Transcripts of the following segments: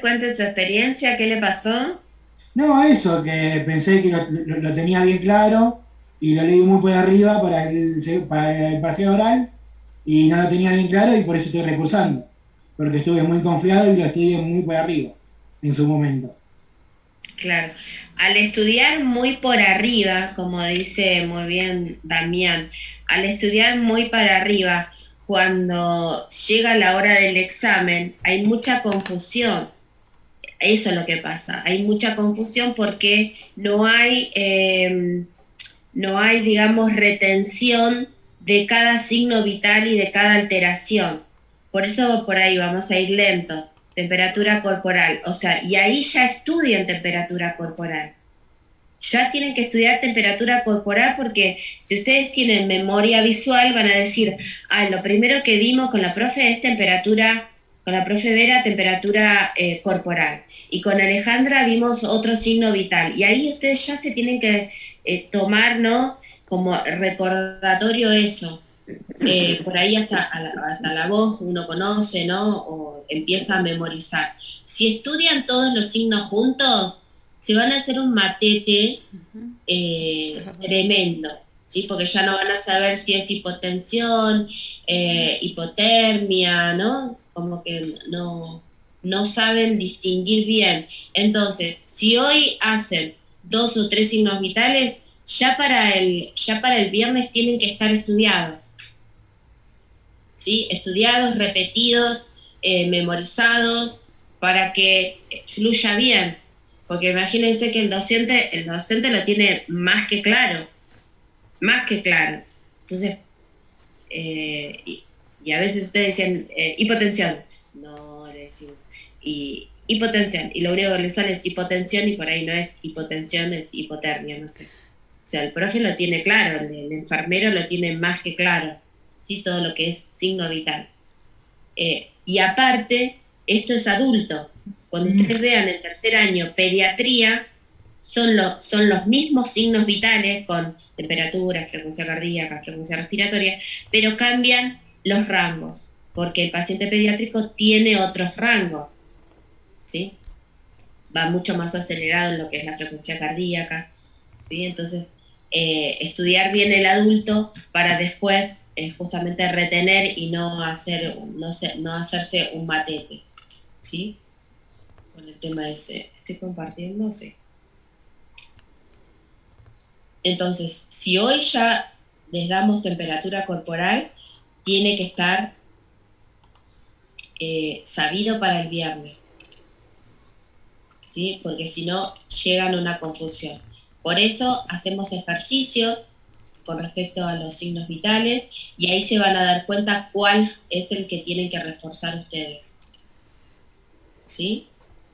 Cuente su experiencia, ¿qué le pasó? No, eso, que pensé que lo tenía bien claro y lo leí muy por arriba para el parcial oral y no lo tenía bien claro y por eso estoy recursando, porque estuve muy confiado y lo estudié muy por arriba en su momento. Claro, al estudiar muy por arriba, como dice muy bien Damián, al estudiar muy para arriba, cuando llega la hora del examen, hay mucha confusión. Eso es lo que pasa. Hay mucha confusión porque no hay, digamos, retención de cada signo vital y de cada alteración. Por eso por ahí vamos a ir lento. Temperatura corporal, o sea, y ahí ya estudian temperatura corporal. Ya tienen que estudiar temperatura corporal porque si ustedes tienen memoria visual van a decir, ah, lo primero que vimos con la profe es temperatura, con la profe Vera, temperatura corporal. Y con Alejandra vimos otro signo vital. Y ahí ustedes ya se tienen que tomar, ¿no? Como recordatorio eso. Por ahí hasta la voz uno conoce, ¿no? O empieza a memorizar. Si estudian todos los signos juntos, se van a hacer un matete tremendo, ¿sí? Porque ya no van a saber si es hipotensión, hipotermia, ¿no? Como que no saben distinguir bien. Entonces, si hoy hacen 2 o 3 signos vitales, ya para el viernes tienen que estar estudiados, ¿sí? Estudiados, repetidos, memorizados, para que fluya bien. Porque imagínense que el docente lo tiene más que claro, más que claro. Entonces, y a veces ustedes dicen hipotensión, no le decimos, y hipotensión, y lo único que le sale es hipotensión y por ahí no es hipotensión, es hipotermia, no sé. O sea, el profe lo tiene claro, el enfermero lo tiene más que claro, ¿sí? Todo lo que es signo vital. Y aparte, esto es adulto. Cuando ustedes vean el tercer año pediatría, son los mismos signos vitales con temperatura, frecuencia cardíaca, frecuencia respiratoria, pero cambian los rangos, porque el paciente pediátrico tiene otros rangos, ¿sí? Va mucho más acelerado en lo que es la frecuencia cardíaca, ¿sí? Entonces, estudiar bien el adulto para después justamente retener y no hacerse un matete, ¿sí? Con el tema ese. ¿Estoy compartiendo? Sí. Entonces, si hoy ya les damos temperatura corporal, tiene que estar sabido para el viernes, ¿sí? Porque si no, llegan a una confusión. Por eso hacemos ejercicios con respecto a los signos vitales y ahí se van a dar cuenta cuál es el que tienen que reforzar ustedes, ¿sí?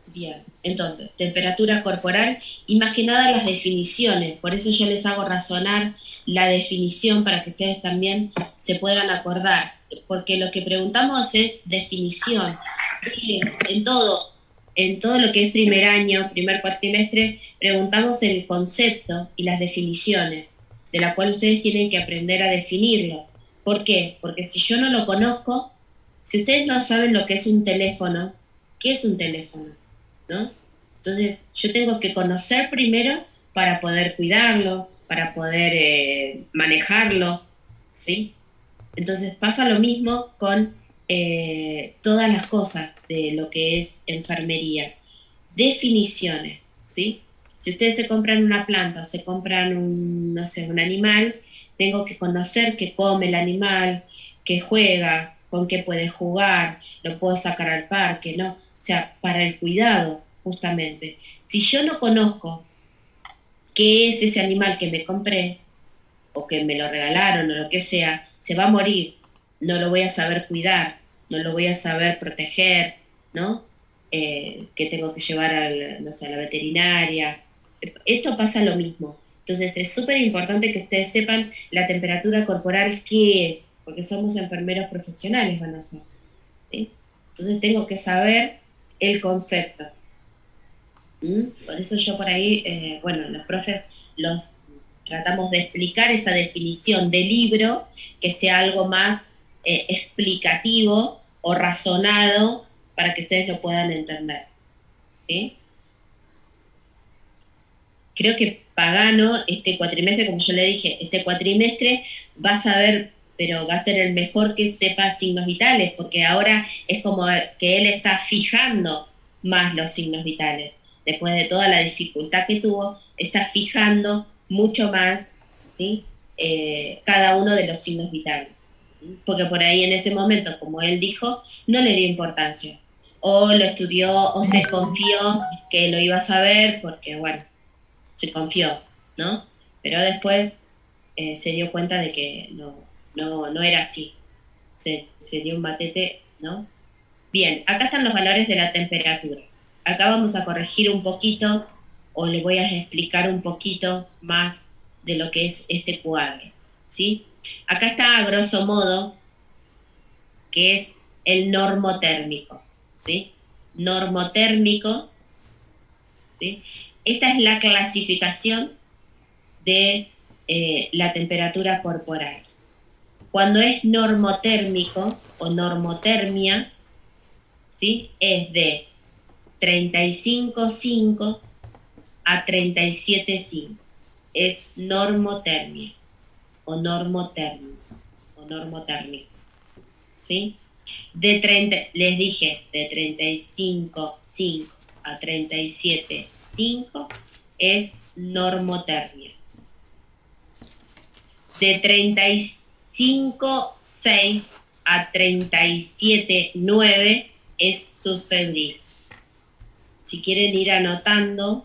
Bien, entonces, temperatura corporal y más que nada las definiciones, por eso yo les hago razonar la definición para que ustedes también se puedan acordar, porque lo que preguntamos es definición. En todo lo que es primer año, primer cuatrimestre, preguntamos el concepto y las definiciones, de la cual ustedes tienen que aprender a definirlos. ¿Por qué? Porque si yo no lo conozco, si ustedes no saben lo que es un teléfono, ¿qué es un teléfono? ¿No? Entonces, yo tengo que conocer primero para poder cuidarlo, para poder manejarlo, ¿sí? Entonces pasa lo mismo con todas las cosas de lo que es enfermería. Definiciones, ¿sí? Si ustedes se compran una planta o se compran no sé, un animal, tengo que conocer qué come el animal, qué juega, con qué puede jugar, lo puedo sacar al parque, ¿no? O sea, para el cuidado, justamente. Si yo no conozco qué es ese animal que me compré, o que me lo regalaron o lo que sea, se va a morir, no lo voy a saber cuidar, no lo voy a saber proteger, ¿no? Que tengo que llevar no sé, a la veterinaria. Esto pasa lo mismo. Entonces es súper importante que ustedes sepan la temperatura corporal qué es, porque somos enfermeros profesionales, van a ser. ¿Sí? Entonces tengo que saber el concepto. ¿Mm? Por eso yo por ahí, bueno, los profes los tratamos de explicar esa definición de libro, que sea algo más explicativo o razonado para que ustedes lo puedan entender. ¿sí? Creo que Pagano, este cuatrimestre, como yo le dije, este cuatrimestre va a saber, pero va a ser el mejor que sepa signos vitales, porque ahora es como que él está fijando más los signos vitales. Después de toda la dificultad que tuvo, está fijando mucho más, ¿sí? Cada uno de los signos vitales. Porque por ahí en ese momento, como él dijo, no le dio importancia. O lo estudió o se confió que lo iba a saber, porque bueno, se confió, ¿no? Pero después se dio cuenta de que no era así. Se dio un batete, ¿no? Bien, acá están los valores de la temperatura. Acá vamos a corregir un poquito, o le voy a explicar un poquito más de lo que es este cuadro, ¿sí? Acá está a grosso modo, que es el normotérmico, ¿sí? Normotérmico, ¿sí? Esta es la clasificación de la temperatura corporal. Cuando es normotérmico o normotermia, ¿sí? Es de 35,5 a 37,5. Es normotermia o normotérmico o normotérmico, ¿sí? Les dije, de 35,5 a 37,5 es normotermia. De 35,6 a 37,9 es subfebril. Si quieren ir anotando,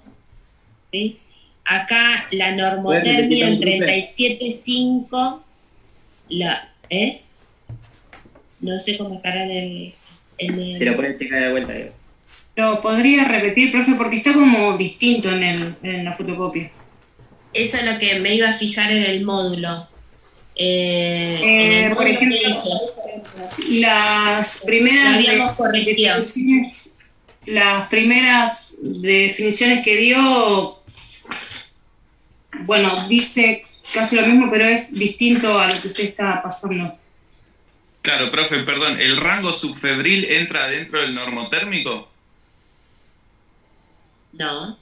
¿sí? Acá la normotermia en 37,5, no sé cómo estará en el... Se lo ponen checa de vuelta. Lo podría repetir, profe, porque está como distinto en la fotocopia. Eso es lo que me iba a fijar en el módulo. Por ejemplo, las primeras definiciones que dio, bueno, dice casi lo mismo, pero es distinto a lo que usted está pasando. Claro, profe, perdón, ¿el rango subfebril entra dentro del normotérmico? No.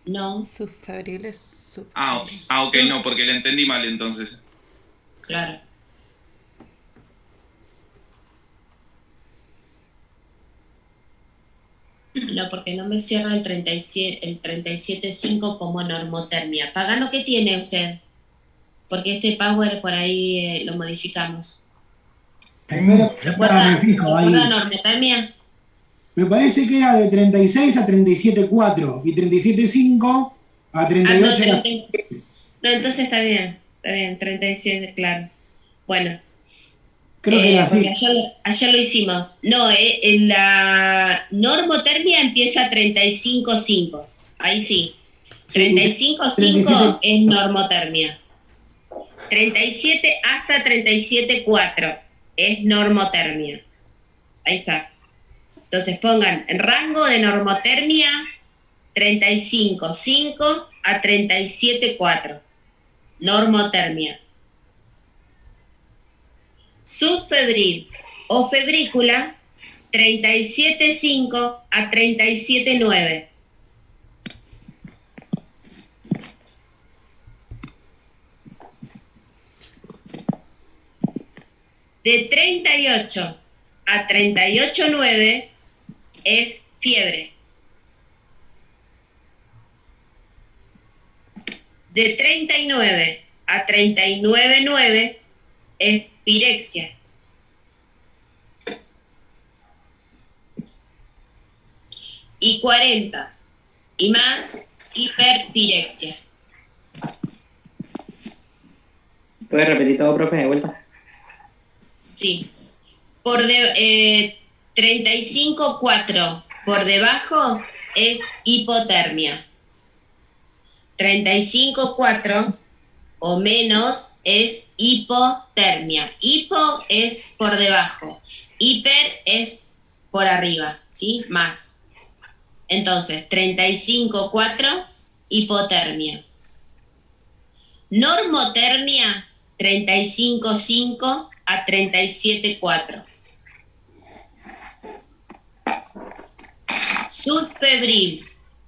No. Subfebril es subfebril. Ok, no, porque le entendí mal entonces. Claro. No, porque no me cierra el 37,5 como normotermia. ¿Pagano qué tiene usted? Porque este Power por ahí lo modificamos. Primero, ¿Se acuerda normotermia? Me parece que era de 36 a 37,4 y 37,5 a 38. No, entonces está bien, 37, claro. Bueno. Creo que era así. Ayer lo hicimos. No, la normotermia empieza a 35,5. Ahí sí. 35,5 es normotermia. 37 hasta 37,4 es normotermia. Ahí está. Entonces pongan en rango de normotermia 35,5 a 37,4. Normotermia. Subfebril o febrícula 37,5 a 37,9. De 38 a 38,9 es fiebre. De 39 a 39,9 es pirexia. Y 40 y más, hiperpirexia. ¿Puede repetir todo, profe, de vuelta? Sí. 35,4 por debajo es hipotermia. 35,4 o menos es hipotermia. Hipo es por debajo, hiper es por arriba, ¿sí? Más. Entonces, 35,4, hipotermia. Normotermia, 35,5 a 37,4. Subfebril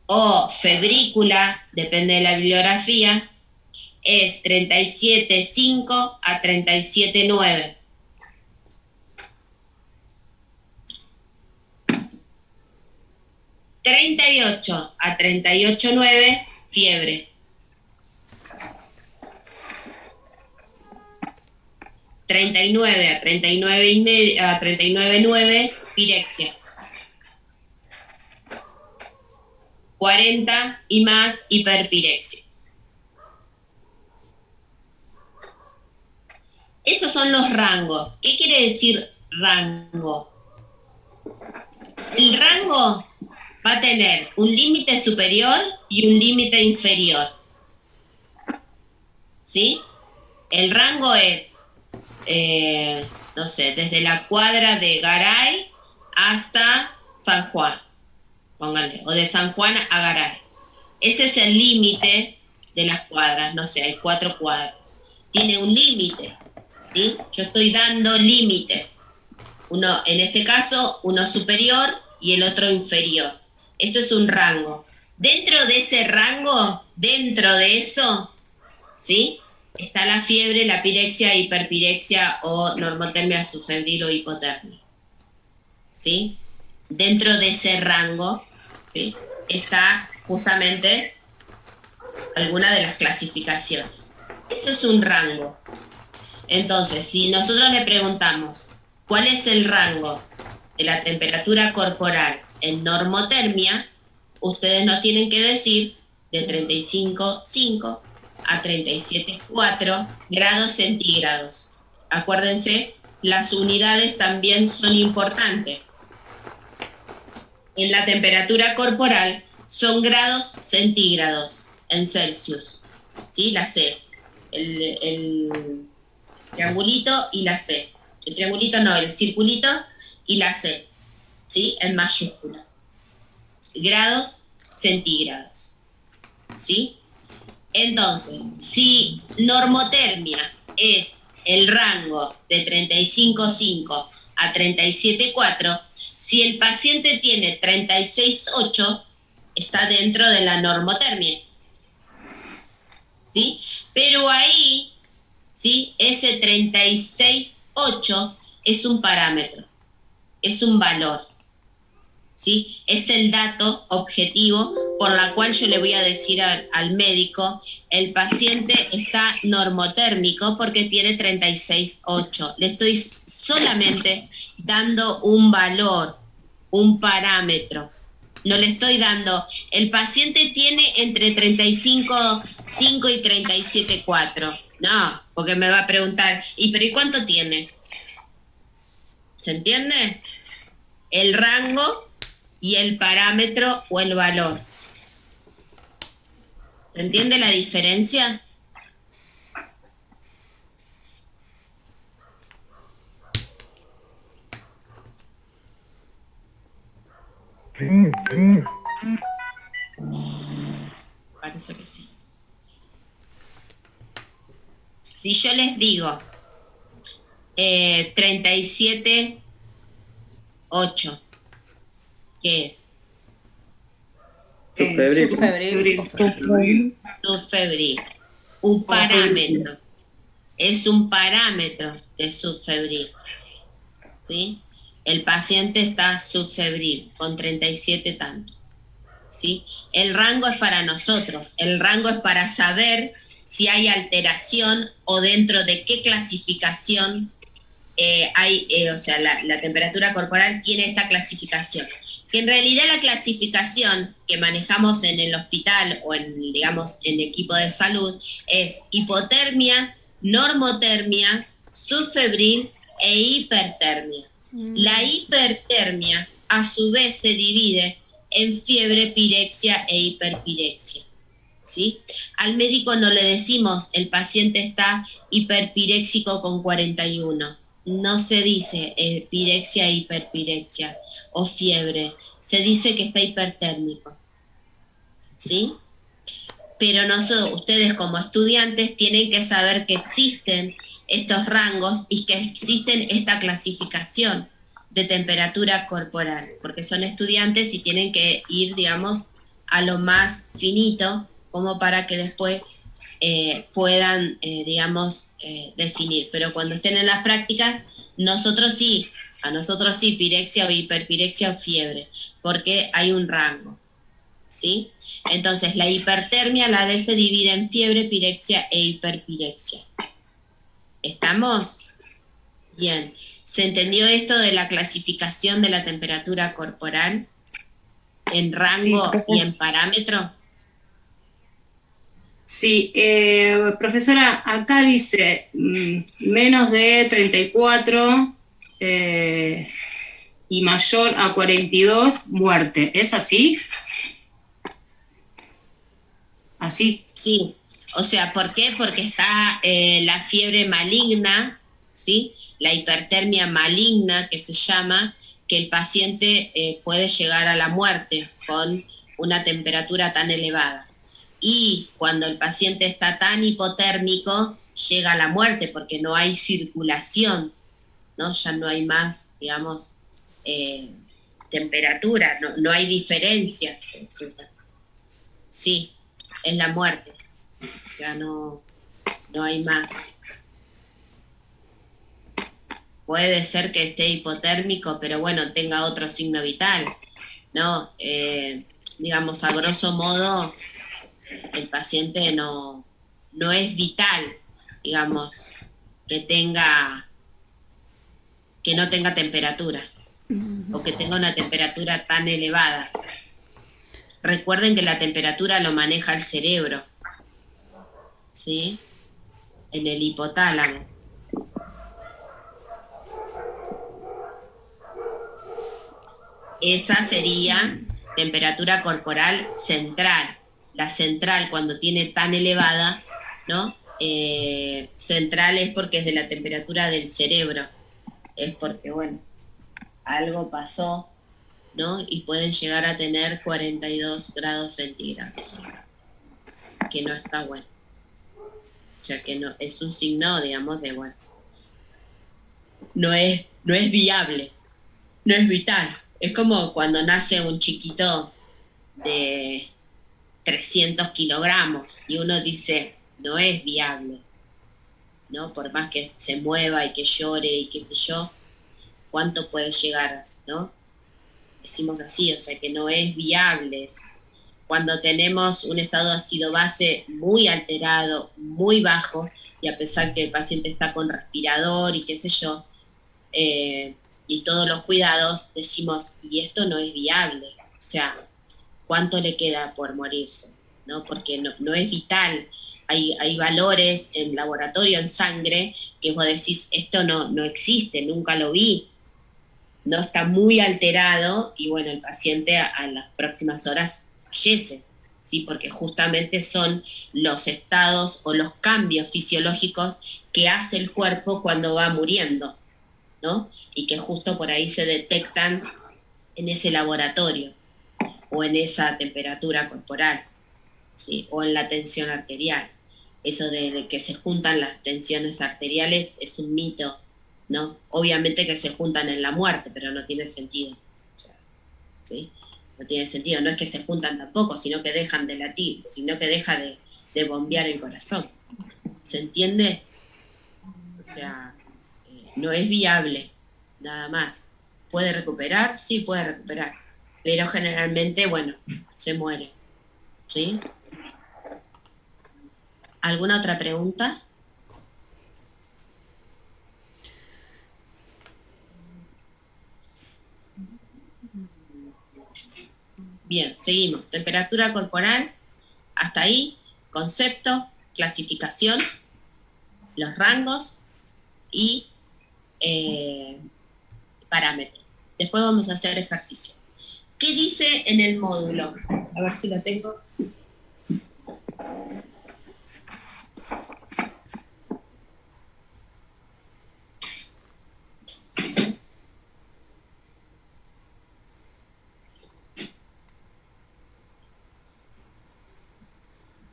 o febrícula, depende de la bibliografía, es 37.5 a 37.9. ...38 a 38.9, fiebre. 39 a 39.9, pirexia. 40 y más, hiperpirexia. Esos son los rangos. ¿Qué quiere decir rango? El rango va a tener un límite superior y un límite inferior. ¿Sí? El rango es, no sé, desde la cuadra de Garay hasta San Juan, pónganle, o de San Juan a Garay. Ese es el límite de las cuadras, no sé, hay 4 cuadras. Tiene un límite, ¿sí? Yo estoy dando límites. Uno, en este caso, uno superior y el otro inferior. Esto es un rango. Dentro de ese rango, dentro de eso, ¿sí?, está la fiebre, la pirexia, hiperpirexia o normotermia subfebril o hipotermia. ¿Sí? Dentro de ese rango, ¿sí?, está justamente alguna de las clasificaciones. Eso es un rango. Entonces, si nosotros le preguntamos cuál es el rango de la temperatura corporal en normotermia, ustedes nos tienen que decir de 35.5 a 37.4 grados centígrados. Acuérdense, las unidades también son importantes. En la temperatura corporal son grados centígrados en Celsius. ¿Sí? La C. El triangulito y la C. El triangulito no, el circulito y la C. ¿Sí? En mayúscula. Grados centígrados. ¿Sí? Entonces, si normotermia es el rango de 35.5 a 37.4, si el paciente tiene 36.8, está dentro de la normotermia. ¿Sí? Pero ahí, ¿sí?, ese 36.8 es un parámetro, es un valor. ¿Sí? Es el dato objetivo por la cual yo le voy a decir al médico, el paciente está normotérmico porque tiene 36.8. Le estoy solamente dando un valor, un parámetro. No le estoy dando, el paciente tiene entre 35.5 y 37.4. No, porque me va a preguntar, ¿pero y cuánto tiene? ¿Se entiende? El rango y el parámetro o el valor. ¿Se entiende la diferencia? Parece que sí. Si yo les digo 37.8, ¿qué es? Subfebril. Subfebril. Un parámetro. Es un parámetro de subfebril. ¿Sí? El paciente está subfebril, con 37 tanto. ¿Sí? El rango es para nosotros. El rango es para saber si hay alteración o dentro de qué clasificación hay, o sea, la temperatura corporal tiene esta clasificación. Que en realidad la clasificación que manejamos en el hospital o en, digamos, en equipo de salud es hipotermia, normotermia, subfebril e hipertermia. La hipertermia a su vez se divide en fiebre, pirexia e hiperpirexia. ¿Sí? Al médico no le decimos el paciente está hiperpiréxico con 41. No se dice pirexia e hiperpirexia o fiebre. Se dice que está hipertérmico. ¿Sí? Pero ustedes como estudiantes tienen que saber que existen estos rangos y que existen esta clasificación de temperatura corporal, porque son estudiantes y tienen que ir, digamos, a lo más finito, como para que después puedan, digamos, definir. Pero cuando estén en las prácticas, a nosotros sí, pirexia o hiperpirexia o fiebre, porque hay un rango, ¿sí? Entonces, la hipertermia a la vez se divide en fiebre, pirexia e hiperpirexia. ¿Estamos? Bien. ¿Se entendió esto de la clasificación de la temperatura corporal en rango Sí, y en parámetro? Sí, profesora, acá dice menos de 34 y mayor a 42, muerte. ¿Es así? ¿Así? Sí. O sea, ¿por qué? Porque está la fiebre maligna, ¿sí? La hipertermia maligna, que se llama, que el paciente puede llegar a la muerte con una temperatura tan elevada. Y cuando el paciente está tan hipotérmico, llega a la muerte porque no hay circulación, ¿no? Ya no hay más, digamos, temperatura, no hay diferencia. Sí, es la muerte. Ya no hay más. Puede ser que esté hipotérmico, pero bueno, tenga otro signo vital, ¿no? Digamos, a grosso modo, el paciente no es vital, digamos, que no tenga temperatura, o que tenga una temperatura tan elevada. Recuerden que la temperatura lo maneja el cerebro, ¿sí? En el hipotálamo. Esa sería temperatura corporal central. La central, cuando tiene tan elevada, ¿no? Central es porque es de la temperatura del cerebro. Es porque, bueno, algo pasó, ¿no? Y pueden llegar a tener 42 grados centígrados, que no está bueno. O sea, que no, es un signo, digamos, de, bueno, no es viable, no es vital. Es como cuando nace un chiquito de 300 kilogramos y uno dice, no es viable, ¿no? Por más que se mueva y que llore y qué sé yo, ¿cuánto puede llegar, no? Decimos así, o sea que no es viable eso. Cuando tenemos un estado ácido base muy alterado, muy bajo, y a pesar que el paciente está con respirador y qué sé yo, y todos los cuidados, decimos, y esto no es viable, o sea, ¿cuánto le queda por morirse? ¿No? Porque no es vital. Hay valores en laboratorio, en sangre, que vos decís, esto no existe, nunca lo vi, no está muy alterado, y bueno, el paciente a las próximas horas fallece, ¿sí? Porque justamente son los estados o los cambios fisiológicos que hace el cuerpo cuando va muriendo, ¿no? Y que justo por ahí se detectan en ese laboratorio, o en esa temperatura corporal, ¿sí? O en la tensión arterial. Eso de que se juntan las tensiones arteriales es un mito, ¿no? Obviamente que se juntan en la muerte, pero no tiene sentido. O sea, ¿sí? No tiene sentido, no es que se juntan tampoco, sino que dejan de latir, sino que deja de bombear el corazón. ¿Se entiende? O sea, no es viable, nada más. ¿Puede recuperar? Sí, puede recuperar. Pero generalmente, bueno, se muere. ¿Sí? ¿Alguna otra pregunta? Bien, seguimos. Temperatura corporal, hasta ahí, concepto, clasificación, los rangos y parámetros. Después vamos a hacer ejercicio. ¿Qué dice en el módulo? A ver si lo tengo.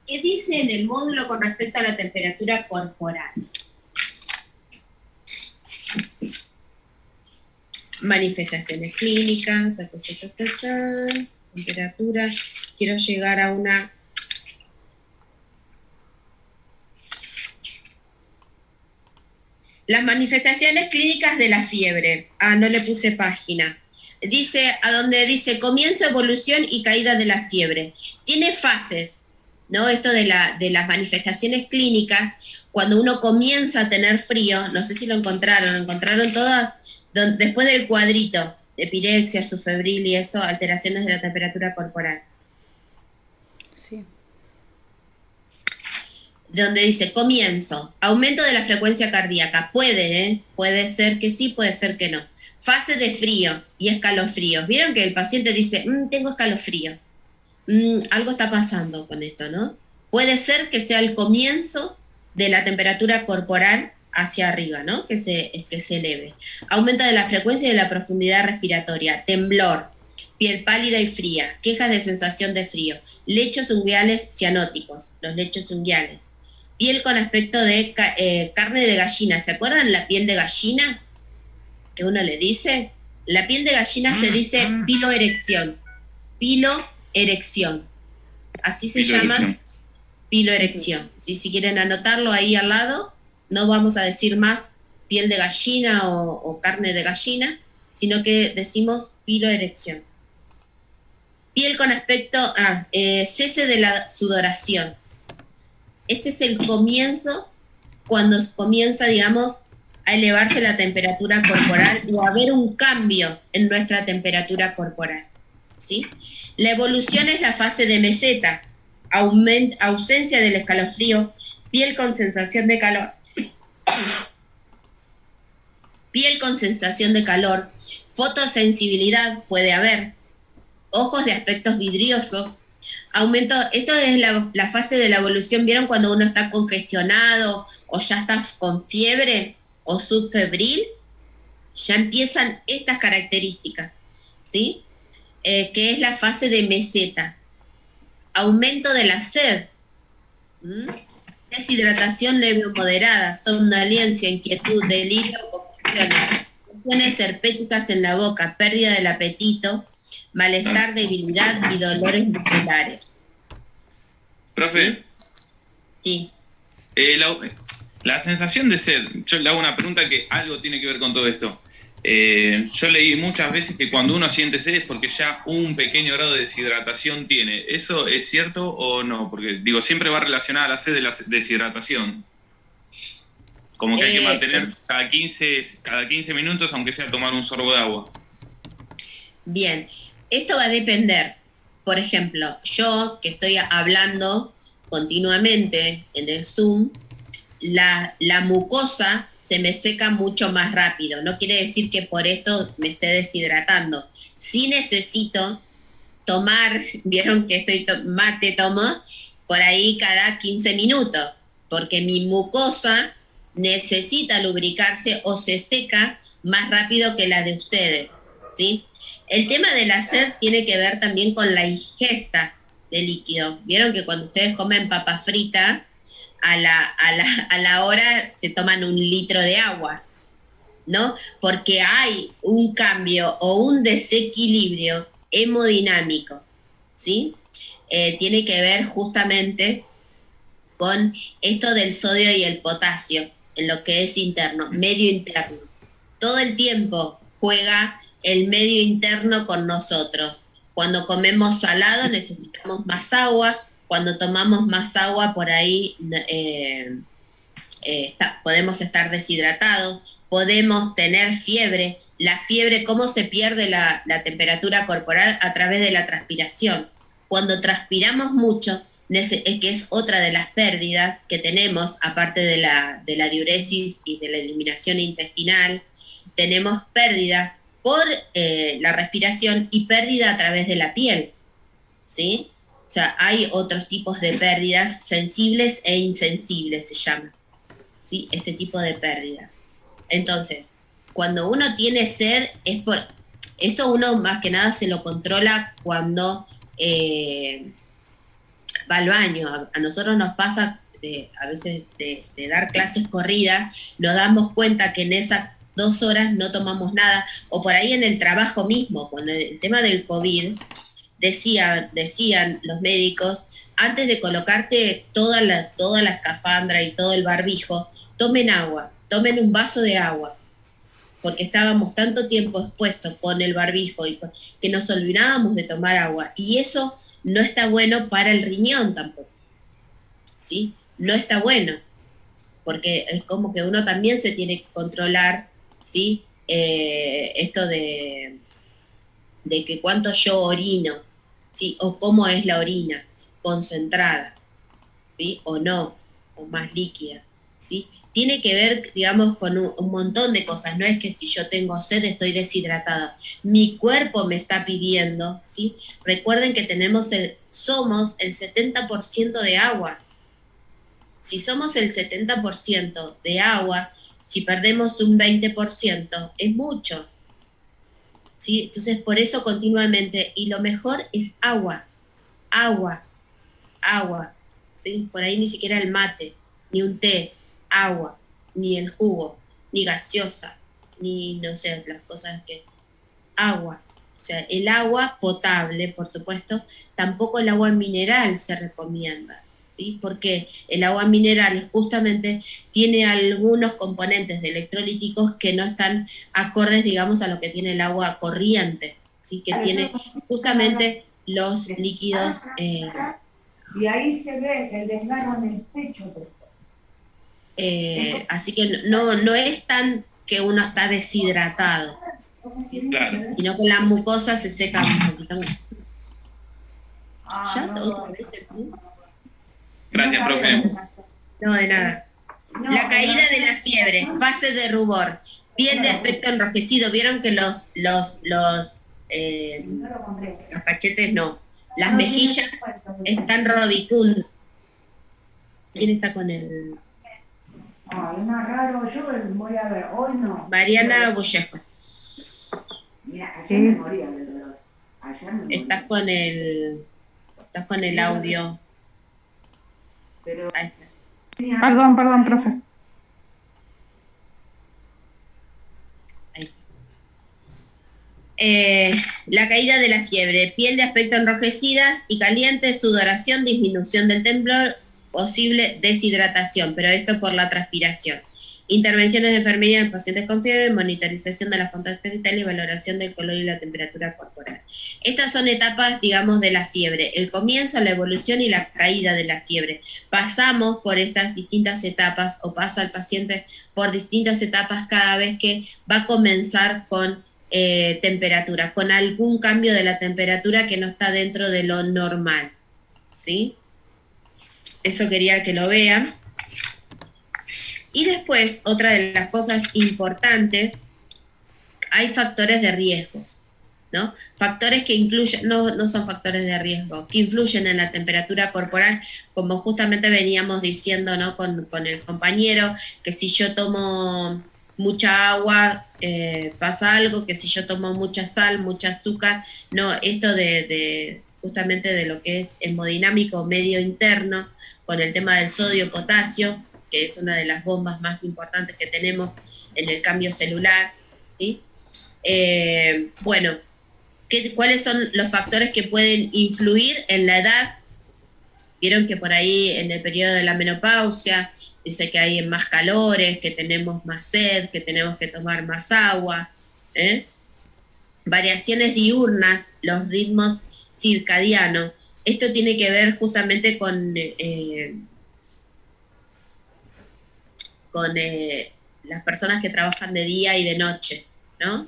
¿Qué dice en el módulo con respecto a la temperatura corporal? Manifestaciones clínicas, temperatura. Quiero llegar a una... Las manifestaciones clínicas de la fiebre. No le puse página. Dice, a donde dice comienzo, evolución y caída de la fiebre. Tiene fases, ¿no? Esto de las manifestaciones clínicas, cuando uno comienza a tener frío, no sé si lo encontraron todas, después del cuadrito, de pirexia, subfebril y eso, alteraciones de la temperatura corporal. Sí. Donde dice comienzo, aumento de la frecuencia cardíaca. Puede ser que sí, puede ser que no. Fase de frío y escalofríos. ¿Vieron que el paciente dice, tengo escalofrío? Algo está pasando con esto, ¿no? Puede ser que sea el comienzo de la temperatura corporal hacia arriba, ¿no? Que se eleve. Aumento de la frecuencia y de la profundidad respiratoria. Temblor, piel pálida y fría, quejas de sensación de frío, lechos unguiales cianóticos, los lechos unguiales. Piel con aspecto de carne de gallina. ¿Se acuerdan la piel de gallina? Que uno le dice. La piel de gallina se dice piloerección. Piloerección. Así se llama. Piloerección. ¿Sí? Si quieren anotarlo ahí al lado, no vamos a decir más piel de gallina o carne de gallina, sino que decimos piloerección. Piel con aspecto, cese de la sudoración. Este es el comienzo, cuando comienza, digamos, a elevarse la temperatura corporal o a haber un cambio en nuestra temperatura corporal, ¿sí? La evolución es la fase de meseta, ausencia del escalofrío, piel con sensación de calor. Piel con sensación de calor, fotosensibilidad puede haber, ojos de aspectos vidriosos, aumento, esto es la fase de la evolución. ¿Vieron cuando uno está congestionado o ya está con fiebre o subfebril? Ya empiezan estas características, ¿sí? Que es la fase de meseta. Aumento de la sed, deshidratación leve o moderada, somnolencia, inquietud, delirio o confusiones, lesiones herpéticas en la boca, pérdida del apetito, malestar, debilidad y dolores musculares. Profe. Sí. La sensación de sed, yo le hago una pregunta que algo tiene que ver con todo esto. Yo leí muchas veces que cuando uno siente sed es porque ya un pequeño grado de deshidratación tiene. ¿Eso es cierto o no? Porque, digo, siempre va relacionada a la sed de la deshidratación. Como que hay que mantener cada 15 minutos, aunque sea tomar un sorbo de agua. Bien, esto va a depender. Por ejemplo, yo que estoy hablando continuamente en el Zoom, la mucosa se me seca mucho más rápido. No quiere decir que por esto me esté deshidratando. Sí necesito tomar, vieron que tomo por ahí cada 15 minutos, porque mi mucosa necesita lubricarse o se seca más rápido que la de ustedes, ¿sí? El tema de la sed tiene que ver también con la ingesta de líquido. Vieron que cuando ustedes comen papa frita, a la hora se toman 1 litro de agua, ¿no? Porque hay un cambio o un desequilibrio hemodinámico, ¿sí? Tiene que ver justamente con esto del sodio y el potasio, en lo que es interno, medio interno. Todo el tiempo juega el medio interno con nosotros. Cuando comemos salado necesitamos más agua. Cuando tomamos más agua, por ahí podemos estar deshidratados, podemos tener fiebre. La fiebre, ¿cómo se pierde la temperatura corporal? A través de la transpiración. Cuando transpiramos mucho, que es otra de las pérdidas que tenemos, aparte de la diuresis y de la eliminación intestinal, tenemos pérdida por la respiración y pérdida a través de la piel, ¿sí? O sea, hay otros tipos de pérdidas, sensibles e insensibles se llama, ¿sí? Ese tipo de pérdidas. Entonces, cuando uno tiene sed, esto uno más que nada se lo controla cuando va al baño. A nosotros nos pasa, a veces de dar clases corridas, nos damos cuenta que en esa 2 horas no tomamos nada, o por ahí en el trabajo mismo, cuando el tema del COVID, decían los médicos, antes de colocarte toda la escafandra y todo el barbijo, tomen agua, tomen un vaso de agua, porque estábamos tanto tiempo expuestos con el barbijo que nos olvidábamos de tomar agua, y eso no está bueno para el riñón tampoco, ¿sí? No está bueno, porque es como que uno también se tiene que controlar, ¿sí? Esto de que cuánto yo orino, ¿sí? O cómo es la orina, concentrada, ¿sí? O no, o más líquida, ¿sí? Tiene que ver, digamos, con un montón de cosas. No es que si yo tengo sed estoy deshidratada. Mi cuerpo me está pidiendo, ¿sí? Recuerden que somos el 70% de agua. Si somos el 70% de agua, si perdemos un 20%, es mucho, ¿sí? Entonces, por eso continuamente, y lo mejor es agua, agua, agua, ¿sí? Por ahí ni siquiera el mate, ni un té, agua, ni el jugo, ni gaseosa, ni, no sé, las cosas que... Agua, o sea, el agua potable, por supuesto, tampoco el agua mineral se recomienda, ¿sí? Porque el agua mineral justamente tiene algunos componentes de electrolíticos que no están acordes, digamos, a lo que tiene el agua corriente, ¿sí? Que tiene justamente los líquidos... Y ahí se ve el desgarro en el pecho. Así que no es tan que uno está deshidratado, Claro. sino que la mucosa se seca un poquito más. ¿Ya? No, ¿Otra vez el sí? Gracias, profe. No, de nada. La caída de la fiebre, fase de rubor, piel de aspecto enrojecido. Vieron que los cachetes no, las mejillas están robicunds. ¿Quién está con el...? Es más raro, yo voy a ver, hoy no. Mariana Bullejos. Mira, ayer me moría de dolor. Estás con el audio. Pero... Ahí está. Perdón, profe. Ahí está. La caída de la fiebre, piel de aspecto enrojecidas y caliente, sudoración, disminución del temblor, posible deshidratación, pero esto por la transpiración. Intervenciones de enfermería en pacientes con fiebre, monitorización de las contactos vitales y valoración del color y la temperatura corporal. Estas son etapas, digamos, de la fiebre. El comienzo, la evolución y la caída de la fiebre. Pasamos por estas distintas etapas, o pasa el paciente por distintas etapas cada vez que va a comenzar con temperatura, con algún cambio de la temperatura que no está dentro de lo normal, ¿sí? Eso quería que lo vean. Y después, otra de las cosas importantes, hay factores de riesgo, ¿no? Factores que incluyen, no son factores de riesgo, que influyen en la temperatura corporal, como justamente veníamos diciendo, ¿no? Con el compañero, que si yo tomo mucha agua, pasa algo, que si yo tomo mucha sal, mucha azúcar, no, esto justamente de lo que es hemodinámico medio interno, con el tema del sodio, potasio, que es una de las bombas más importantes que tenemos en el cambio celular, ¿sí? Bueno, ¿cuáles son los factores que pueden influir en la edad? Vieron que por ahí en el periodo de la menopausia dice que hay más calores, que tenemos más sed, que tenemos que tomar más agua, variaciones diurnas, los ritmos circadianos. Esto tiene que ver justamente con las personas que trabajan de día y de noche, ¿no?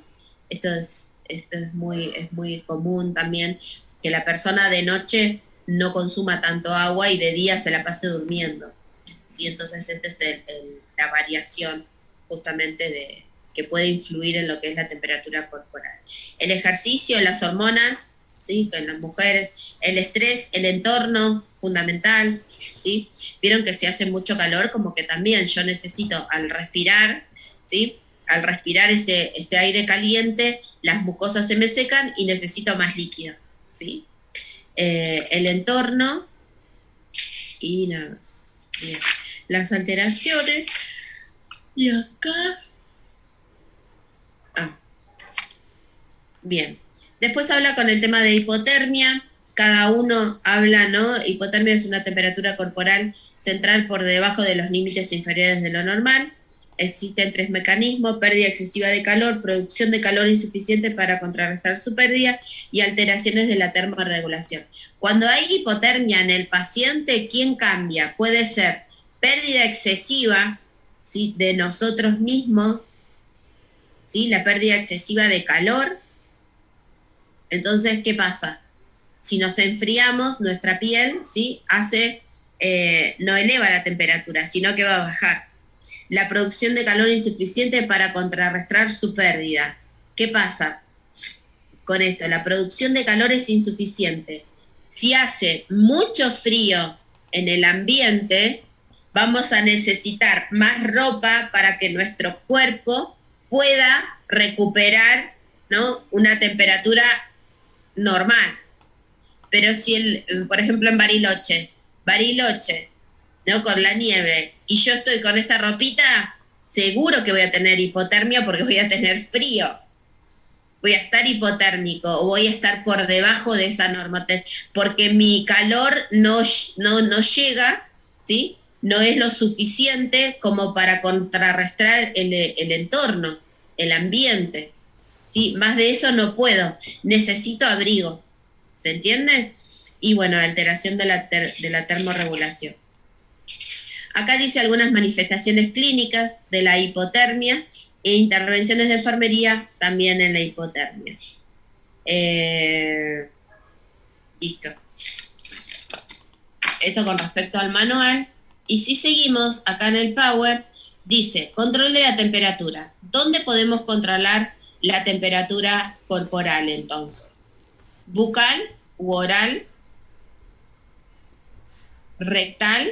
Esto es muy común también, que la persona de noche no consuma tanto agua y de día se la pase durmiendo, ¿sí? Entonces esta es la variación justamente que puede influir en lo que es la temperatura corporal. El ejercicio, las hormonas, ¿sí? En las mujeres, el estrés, el entorno, fundamental, ¿sí? Vieron que si hace mucho calor, como que también yo necesito al respirar, ¿sí? Al respirar este aire caliente, las mucosas se me secan y necesito más líquido, ¿sí? El entorno y nada más. Bien. Las alteraciones. Y acá Bien. Después habla con el tema de hipotermia. Cada uno habla, ¿no? Hipotermia es una temperatura corporal central por debajo de los límites inferiores de lo normal. Existen 3 mecanismos: pérdida excesiva de calor, producción de calor insuficiente para contrarrestar su pérdida y alteraciones de la termorregulación. Cuando hay hipotermia en el paciente, ¿quién cambia? Puede ser pérdida excesiva, ¿sí?, de nosotros mismos, ¿sí?, la pérdida excesiva de calor. Entonces, ¿qué pasa? Si nos enfriamos, nuestra piel, ¿sí?, no eleva la temperatura, sino que va a bajar. La producción de calor insuficiente para contrarrestar su pérdida. ¿Qué pasa con esto? La producción de calor es insuficiente. Si hace mucho frío en el ambiente, vamos a necesitar más ropa para que nuestro cuerpo pueda recuperar, ¿no?, una temperatura normal. Pero si, por ejemplo, en Bariloche, ¿no?, con la nieve, y yo estoy con esta ropita, seguro que voy a tener hipotermia porque voy a tener frío. Voy a estar hipotérmico o voy a estar por debajo de esa norma, porque mi calor no llega, ¿sí?, no es lo suficiente como para contrarrestar el entorno, el ambiente, ¿sí? Más de eso no puedo, necesito abrigo, ¿se entiende? Y bueno, alteración de la termorregulación. Acá dice algunas manifestaciones clínicas de la hipotermia e intervenciones de enfermería también en la hipotermia. Listo. Eso con respecto al manual. Y si seguimos acá en el Power, dice, control de la temperatura. ¿Dónde podemos controlar la temperatura corporal entonces? ¿Bucal u oral? ¿Rectal?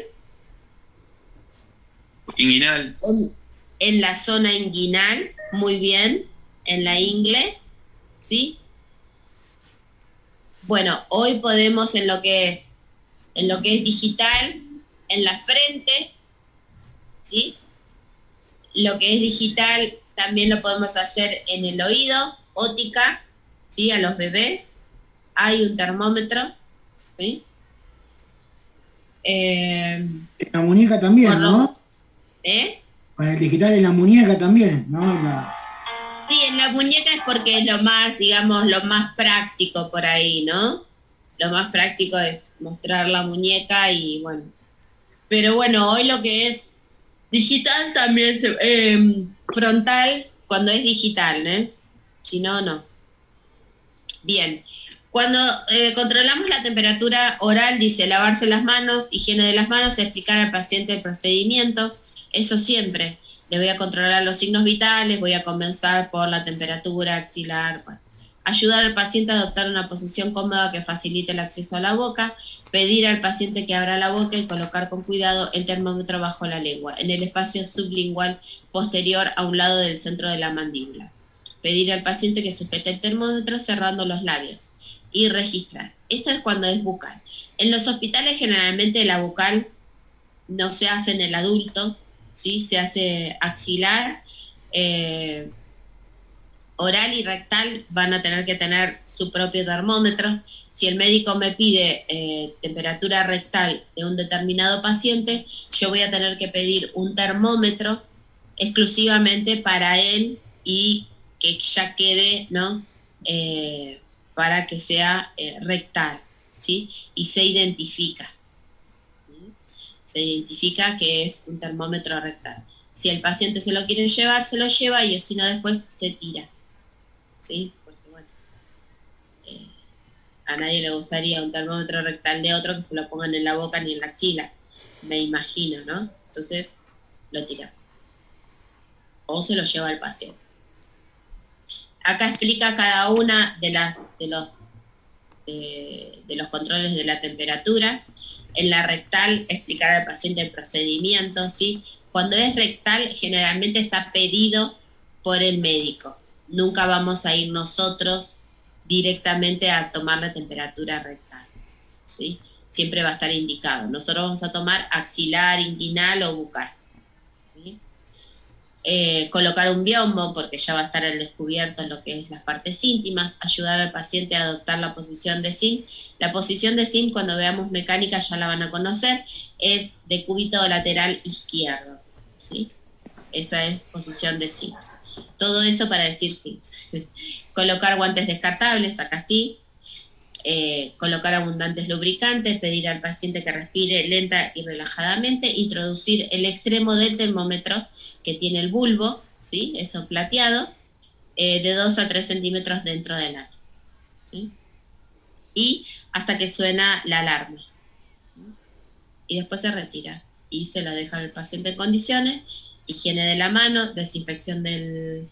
Inguinal. En la zona inguinal, muy bien, en la ingle, ¿sí? Bueno, hoy podemos en lo que es digital, en la frente, ¿sí? Lo que es digital también lo podemos hacer en el oído, ótica, ¿sí?, a los bebés. Hay un termómetro, ¿sí? La muñeca también, ¿no? Con el digital en la muñeca también, ¿no? Sí, en la muñeca es porque es lo más, digamos, lo más práctico por ahí, ¿no? Lo más práctico es mostrar la muñeca y bueno. Pero bueno, hoy lo que es digital también, frontal, cuando es digital, ¿no? Si no, no. Bien. Cuando controlamos la temperatura oral, dice lavarse las manos, higiene de las manos, explicar al paciente el procedimiento. Eso siempre. Le voy a controlar los signos vitales, voy a comenzar por la temperatura axilar. Bueno. Ayudar al paciente a adoptar una posición cómoda que facilite el acceso a la boca. Pedir al paciente que abra la boca y colocar con cuidado el termómetro bajo la lengua, en el espacio sublingual posterior a un lado del centro de la mandíbula. Pedir al paciente que sujete el termómetro cerrando los labios y registrar. Esto es cuando es bucal. En los hospitales generalmente la bucal no se hace en el adulto, ¿sí? Se hace axilar, oral y rectal van a tener que tener su propio termómetro. Si el médico me pide temperatura rectal de un determinado paciente, yo voy a tener que pedir un termómetro exclusivamente para él y que ya quede, ¿no? Para que sea rectal, ¿sí? Y se identifica. Se identifica que es un termómetro rectal. Si el paciente se lo quiere llevar, se lo lleva, y si no, después se tira, ¿sí? Porque bueno, a nadie le gustaría un termómetro rectal de otro que se lo pongan en la boca ni en la axila, me imagino, ¿no? Entonces lo tiramos o se lo lleva el paciente. Acá explica cada una de los controles de la temperatura. En la rectal, explicar al paciente el procedimiento, ¿sí? Cuando es rectal, generalmente está pedido por el médico. Nunca vamos a ir nosotros directamente a tomar la temperatura rectal, ¿sí? Siempre va a estar indicado. Nosotros vamos a tomar axilar, inguinal o bucal, ¿sí? Colocar un biombo, porque ya va a estar al descubierto lo que es las partes íntimas, ayudar al paciente a adoptar la posición de Sim. La posición de Sim, cuando veamos mecánica ya la van a conocer, es de cúbito lateral izquierdo, ¿sí? Esa es posición de Sims. Todo eso para decir Sims. Colocar guantes descartables, acá sí. Colocar abundantes lubricantes, pedir al paciente que respire lenta y relajadamente, introducir el extremo del termómetro que tiene el bulbo, ¿sí? Eso plateado, de 2 a 3 centímetros dentro del ano, ¿sí? Y hasta que suena la alarma. Y después se retira y se lo deja al paciente en condiciones, higiene de la mano, desinfección del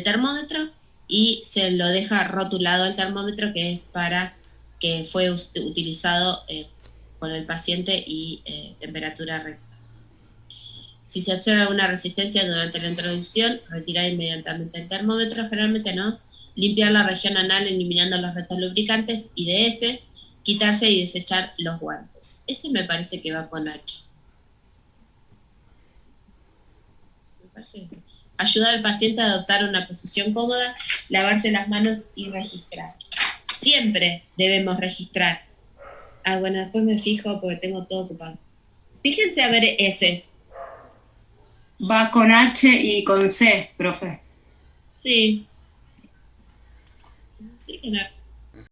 termómetro, y se lo deja rotulado el termómetro, que es para que fue utilizado con el paciente y temperatura recta. Si se observa alguna resistencia durante la introducción, retirar inmediatamente el termómetro, generalmente no. Limpiar la región anal eliminando los restos lubricantes y de heces, quitarse y desechar los guantes. Ese me parece que va con H. Me parece que... Ayudar al paciente a adoptar una posición cómoda, lavarse las manos y registrar. Siempre debemos registrar. Ah, bueno, después me fijo porque tengo todo ocupado. Fíjense a ver heces. Va con H y con C, profe. Sí. Sí,